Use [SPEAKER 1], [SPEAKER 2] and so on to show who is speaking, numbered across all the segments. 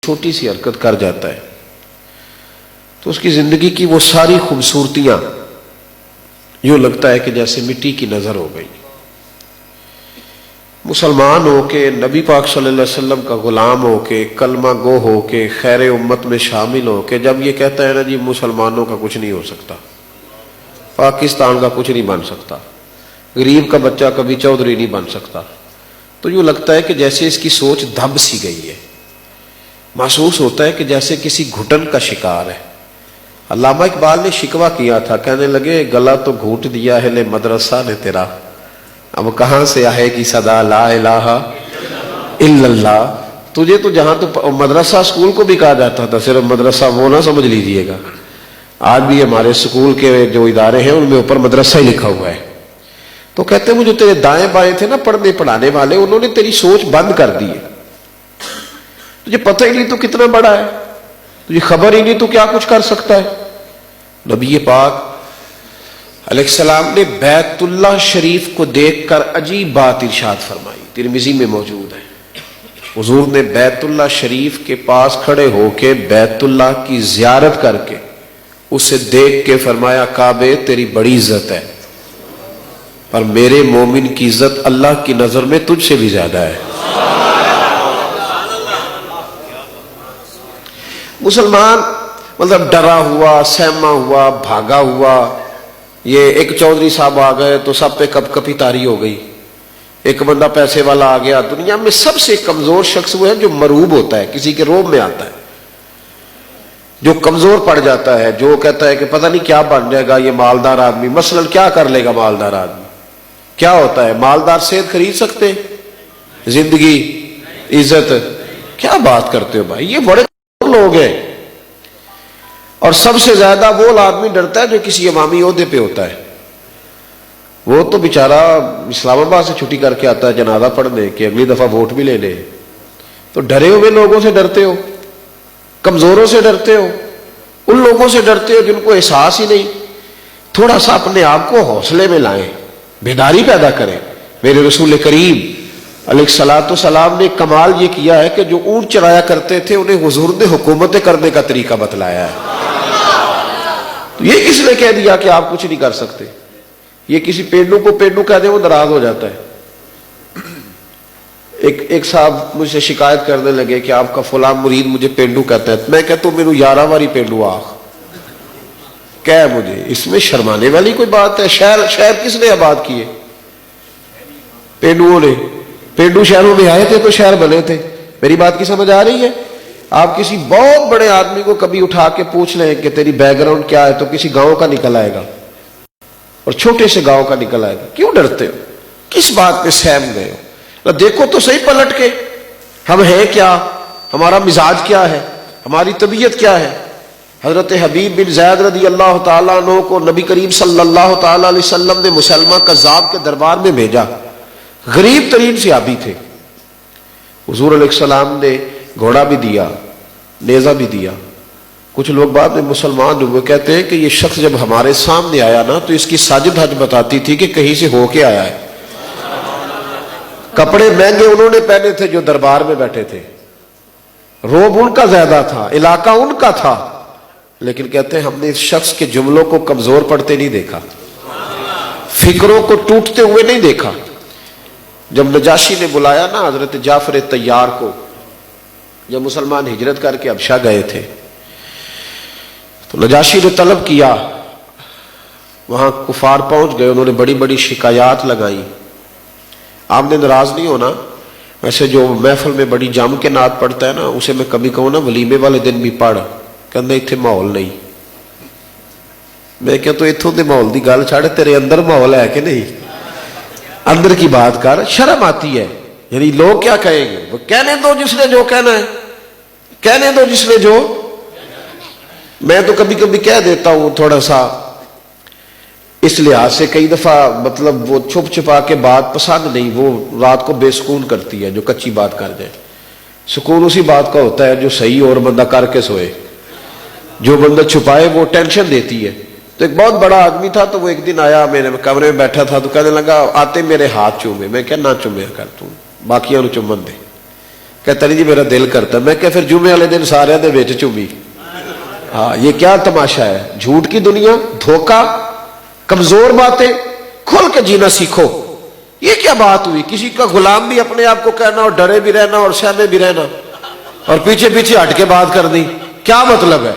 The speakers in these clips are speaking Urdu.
[SPEAKER 1] چھوٹی سی حرکت کر جاتا ہے تو اس کی زندگی کی وہ ساری خوبصورتیاں یوں لگتا ہے کہ جیسے مٹی کی نظر ہو گئی. مسلمان ہو کے، نبی پاک صلی اللہ علیہ وسلم کا غلام ہو کے، کلمہ گو ہو کے، خیر امت میں شامل ہو کے جب یہ کہتا ہے نا جی مسلمانوں کا کچھ نہیں ہو سکتا، پاکستان کا کچھ نہیں بن سکتا، غریب کا بچہ کبھی چودھری نہیں بن سکتا، تو یوں لگتا ہے کہ جیسے اس کی سوچ دب سی گئی ہے. محسوس ہوتا ہے کہ جیسے کسی گھٹن کا شکار ہے. علامہ اقبال نے شکوہ کیا تھا، کہنے لگے گلا تو گھونٹ دیا ہے لے مدرسہ نے تیرا، اب کہاں سے آئے گی صدا لا الہ الا اللہ. تجھے تو جہاں تو مدرسہ اسکول کو بھی کہا جاتا تھا، صرف مدرسہ وہ نہ سمجھ لیجئے گا، آج بھی ہمارے اسکول کے جو ادارے ہیں ان میں اوپر مدرسہ ہی لکھا ہوا ہے. تو کہتے ہیں وہ جو تیرے دائیں بائیں تھے نا پڑھنے پڑھانے والے، انہوں نے تیری سوچ بند کر دی ہے، تجھے پتہ ہی نہیں تو کتنا بڑا ہے، تجھے خبر ہی نہیں تو کیا کچھ کر سکتا ہے. نبی پاک علیہ السلام نے بیت اللہ شریف کو دیکھ کر عجیب بات ارشاد فرمائی، ترمذی میں موجود ہے. حضور نے بیت اللہ شریف کے پاس کھڑے ہو کے بیت اللہ کی زیارت کر کے اسے دیکھ کے فرمایا کعبے تیری بڑی عزت ہے، پر میرے مومن کی عزت اللہ کی نظر میں تجھ سے بھی زیادہ ہے. مسلمان مطلب ڈرا ہوا، سہما ہوا، بھاگا ہوا. یہ ایک چودھری صاحب آ گئے تو سب پہ کپ کپی تاری ہو گئی، ایک بندہ پیسے والا آ گیا. دنیا میں سب سے کمزور شخص وہ ہے جو مروب ہوتا ہے، کسی کے روب میں آتا ہے، جو کمزور پڑ جاتا ہے، جو کہتا ہے کہ پتہ نہیں کیا بن جائے گا یہ مالدار آدمی. مثلا کیا کر لے گا مالدار آدمی؟ کیا ہوتا ہے؟ مالدار صحت خرید سکتے، زندگی، عزت؟ کیا بات کرتے ہو بھائی، یہ بڑے لوگ ہیں. اور سب سے زیادہ وہ آدمی ڈرتا ہے جو کسی عوامی عہدے پہ ہوتا ہے. وہ تو بیچارہ اسلام آباد سے چھٹی کر کے آتا ہے جنازہ پڑھنے کہ اگلی دفعہ ووٹ بھی لے لے. تو ڈرے ہوئے لوگوں سے ڈرتے ہو، کمزوروں سے ڈرتے ہو، ان لوگوں سے ڈرتے ہو جن کو احساس ہی نہیں. تھوڑا سا اپنے آپ کو حوصلے میں لائیں، بیداری پیدا کریں. میرے رسول کریم علیہ الصلوۃ والسلام نے کمال یہ کیا ہے کہ جو اونٹ چرایا کرتے تھے انہیں حضور نے حکومتیں کرنے کا طریقہ بتلایا ہے. تو یہ کس نے کہہ دیا کہ آپ کچھ نہیں کر سکتے؟ یہ کسی پینڈو کو پینڈو کہہ دیں وہ ناراض ہو جاتا ہے. ایک صاحب مجھ سے شکایت کرنے لگے کہ آپ کا فلاں مرید مجھے پینڈو کہتا ہے. میں کہتا ہوں میرے 11 واری پینڈو آخ کیا ہے مجھے، اس میں شرمانے والی کوئی بات ہے؟ شہر کس نے آباد کیے؟ پینڈوؤں نے. پینڈو شہروں میں آئے تھے تو شہر بنے تھے. میری بات کی سمجھ آ رہی ہے؟ آپ کسی بہت بڑے آدمی کو کبھی اٹھا کے پوچھ لیں کہ تیری بیک گراؤنڈ کیا ہے تو کسی گاؤں کا نکل آئے گا، اور چھوٹے سے گاؤں کا نکل آئے گا. کیوں ڈرتے ہو؟ کس بات پہ سہم گئے ہو؟ دیکھو تو صحیح پلٹ کے ہم ہیں کیا، ہمارا مزاج کیا ہے، ہماری طبیعت کیا ہے. حضرت حبیب بن زید رضی اللہ تعالیٰ عنہ کو نبی کریم صلی اللہ تعالیٰ علیہ وسلم نے مسلمہ کذاب کے دربار میں بھیجا. غریب ترین صحابی تھے. حضور علیہ السلام نے گھوڑا بھی دیا، نیزہ بھی دیا. کچھ لوگ بعد میں مسلمان ہوئے کہتے ہیں کہ یہ شخص جب ہمارے سامنے آیا نا تو اس کی ساجد حج بتاتی تھی کہ کہیں سے ہو کے آیا ہے. کپڑے مہنگے انہوں نے پہنے تھے جو دربار میں بیٹھے تھے، روب ان کا زیادہ تھا، علاقہ ان کا تھا، لیکن کہتے ہیں ہم نے اس شخص کے جملوں کو کمزور پڑتے نہیں دیکھا، فکروں کو ٹوٹتے ہوئے نہیں دیکھا. جب نجاشی نے بلایا نا حضرت جعفر طیار کو، جب مسلمان ہجرت کر کے حبشہ گئے تھے تو نجاشی نے طلب کیا، وہاں کفار پہنچ گئے، انہوں نے بڑی بڑی شکایات لگائی. آپ نے ناراض نہیں ہونا، ویسے جو محفل میں بڑی جم کے نعت پڑھتا ہے نا اسے میں کبھی کہوں نا ولیمے والے دن بھی پڑھ، کہنا اتنے ماحول نہیں. میں کہتا اتوں کے ماحول کی گل چھڑ، تیرے اندر ماحول ہے کہ نہیں؟ اندر کی بات کر. شرم آتی ہے، یعنی لوگ کیا کہیں گے؟ وہ کہنے دو جس نے جو کہنا ہے، کہنے دو جس نے جو. میں تو کبھی کبھی کہہ دیتا ہوں تھوڑا سا اس لحاظ سے، کئی دفعہ مطلب وہ چھپ چھپا کے بات پسند نہیں، وہ رات کو بے سکون کرتی ہے جو کچی بات کر جائے. سکون اسی بات کا ہوتا ہے جو صحیح اور بندہ کر کے سوئے. جو بندہ چھپائے وہ ٹینشن دیتی ہے. تو ایک بہت بڑا آدمی تھا تو وہ ایک دن آیا، میرے کمرے میں بیٹھا تھا تو کہنے لگا آتے میرے ہاتھ چومے. میں کیا نہ چومے کر، تو باقیوں نے چومن دے. کہتا نہیں جی میرا دل کرتا. میں کہ پھر جمعے والے دن سارے دے وچ چومی. ہاں یہ کیا تماشا ہے؟ جھوٹ کی دنیا، دھوکہ، کمزور باتیں. کھل کے جینا سیکھو. یہ کیا بات ہوئی؟ کسی کا غلام بھی اپنے آپ کو کہنا اور ڈرے بھی رہنا اور سہمے بھی رہنا اور پیچھے پیچھے ہٹ کے بات کرنی. کیا مطلب ہے؟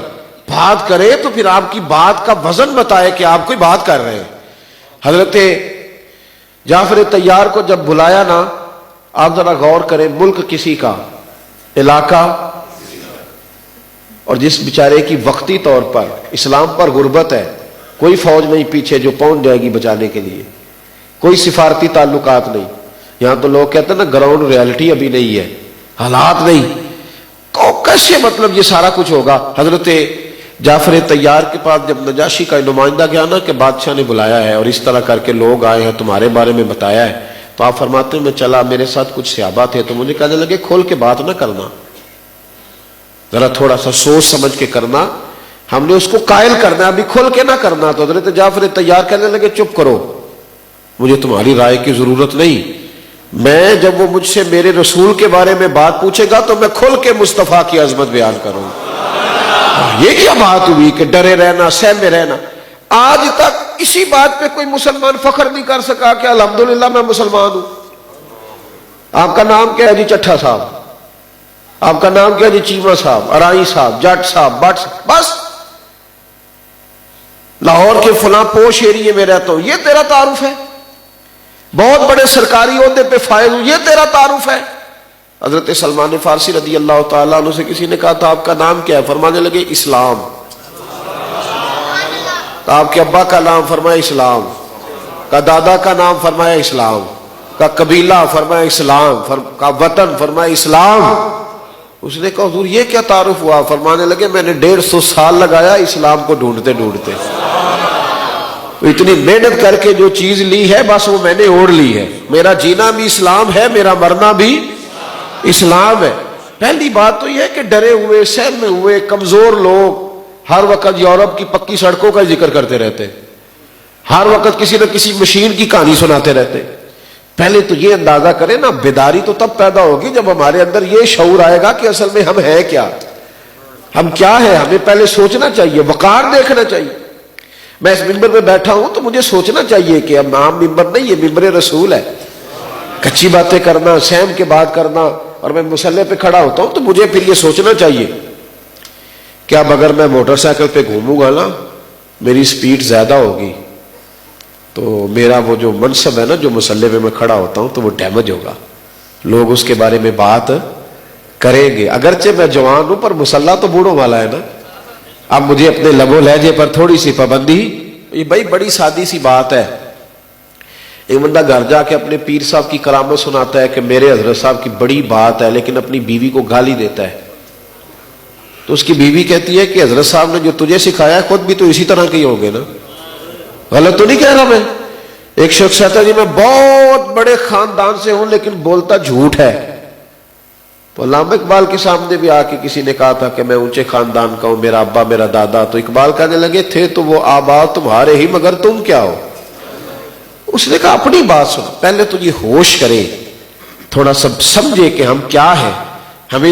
[SPEAKER 1] بات کرے تو پھر آپ کی بات کا وزن بتائے کہ آپ کوئی بات کر رہے ہیں. حضرت جعفر طیار کو جب بلایا نا، آپ ذرا غور کریں، ملک کسی کا، علاقہ، اور جس بیچارے کی وقتی طور پر اسلام پر غربت ہے، کوئی فوج نہیں پیچھے جو پہنچ جائے گی بچانے کے لیے، کوئی سفارتی تعلقات نہیں. یہاں تو لوگ کہتے ہیں نا گراؤنڈ ریالٹی ابھی نہیں ہے، حالات نہیں، کیسے مطلب یہ سارا کچھ ہوگا. حضرت جعفر طیار کے پاس جب نجاشی کا نمائندہ گیا نا کہ بادشاہ نے بلایا ہے اور اس طرح کر کے لوگ آئے ہیں، تمہارے بارے میں بتایا ہے، تو آپ فرماتے ہیں میں چلا، میرے ساتھ کچھ صحابہ تھے تو مجھے کہنے لگے کھول کے بات نہ کرنا، ذرا تھوڑا سا سوچ سمجھ کے کرنا، ہم نے اس کو قائل کرنا، ابھی کھول کے نہ کرنا. تو حضرت جعفر طیار کہنے لگے چپ کرو، مجھے تمہاری رائے کی ضرورت نہیں. میں جب وہ مجھ سے میرے رسول کے بارے میں بات پوچھے گا تو میں کھل کے مصطفیٰ کی عظمت بیان کروں. یہ کیا بات ہوئی کہ ڈرے رہنا، سہمے رہنا؟ آج تک اسی بات پہ کوئی مسلمان فخر نہیں کر سکا کہ الحمدللہ میں مسلمان ہوں. آپ کا نام کیا ہے جی؟ چٹھا صاحب. آپ کا نام کیا ہے جی؟ چیمہ صاحب، ارائی صاحب، جٹ صاحب، بٹ صاحب. بس لاہور کے فلاں پوش ایریے میں رہتا ہوں، یہ تیرا تعارف ہے؟ بہت بڑے سرکاری عہدے پہ فائز ہوں، یہ تیرا تعارف ہے؟ حضرت سلمان فارسی رضی اللہ تعالیٰ عنہ سے کسی نے کہا تھا آپ کا نام کیا ہے؟ فرمانے لگے اسلام. کہا آپ کے ابا کا نام؟ فرمایا اسلام. کہا دادا کا نام؟ فرمایا اسلام. کہا قبیلہ؟ فرمایا اسلام. کہا وطن؟ فرمایا اسلام. اس نے کہا حضور یہ کیا تعارف ہوا؟ فرمانے لگے میں نے 150 سال لگایا اسلام کو ڈھونڈتے ڈھونڈتے، اتنی محنت کر کے جو چیز لی ہے بس وہ میں نے اوڑھ لی ہے. میرا جینا بھی اسلام ہے، میرا مرنا بھی اسلام ہے. پہلی بات تو یہ ہے کہ ڈرے ہوئے، سہمے ہوئے، کمزور لوگ ہر وقت یورپ کی پکی سڑکوں کا ذکر کرتے رہتے، ہر وقت کسی نہ کسی مشین کی کہانی سناتے رہتے. پہلے تو یہ اندازہ کریں نا، بیداری تو تب پیدا ہوگی جب ہمارے اندر یہ شعور آئے گا کہ اصل میں ہم ہیں کیا، ہم کیا ہے. ہمیں پہلے سوچنا چاہیے، وقار دیکھنا چاہیے. میں اس ممبر میں بیٹھا ہوں تو مجھے سوچنا چاہیے کہ اب عام ممبر نہیں، یہ ممبر رسول ہے. کچی باتیں کرنا، سہم کے بات کرنا، اور میں مصلی پہ کھڑا ہوتا ہوں تو مجھے پھر یہ سوچنا چاہیے کہ اب اگر میں موٹر سائیکل پہ گھوموں گا نا، میری سپیڈ زیادہ ہوگی تو میرا وہ جو منصب ہے نا جو مصلی پہ میں کھڑا ہوتا ہوں تو وہ ڈیمیج ہوگا، لوگ اس کے بارے میں بات کریں گے. اگرچہ میں جوان ہوں پر مصلی تو بوڑھوں والا ہے نا. اب مجھے اپنے لب و لہجے پر تھوڑی سی پابندی. یہ بھائی بڑی سادی سی بات ہے. ایک بندہ گھر جا کے اپنے پیر صاحب کی کرامت سناتا ہے کہ میرے حضرت صاحب کی بڑی بات ہے، لیکن اپنی بیوی کو گالی دیتا ہے. تو اس کی بیوی کہتی ہے کہ حضرت صاحب نے جو تجھے سکھایا ہے خود بھی تو اسی طرح کے ہی ہوں گے نا، غلط تو نہیں کہہ رہا میں. ایک شخص کہتا ہے جی میں بہت بڑے خاندان سے ہوں لیکن بولتا جھوٹ ہے. تو علامہ اقبال کے سامنے بھی آ کے کسی نے کہا تھا کہ میں اونچے خاندان کا ہوں، میرا ابا میرا دادا. تو اقبال کہنے لگے تھے تو وہ آبا تمہارے ہی، مگر تم کیا ہو. اس نے کہا اپنی بات سن، پہلے تو یہ ہوش کرے، تھوڑا سا سمجھے کہ ہم کیا ہیں. ہمیں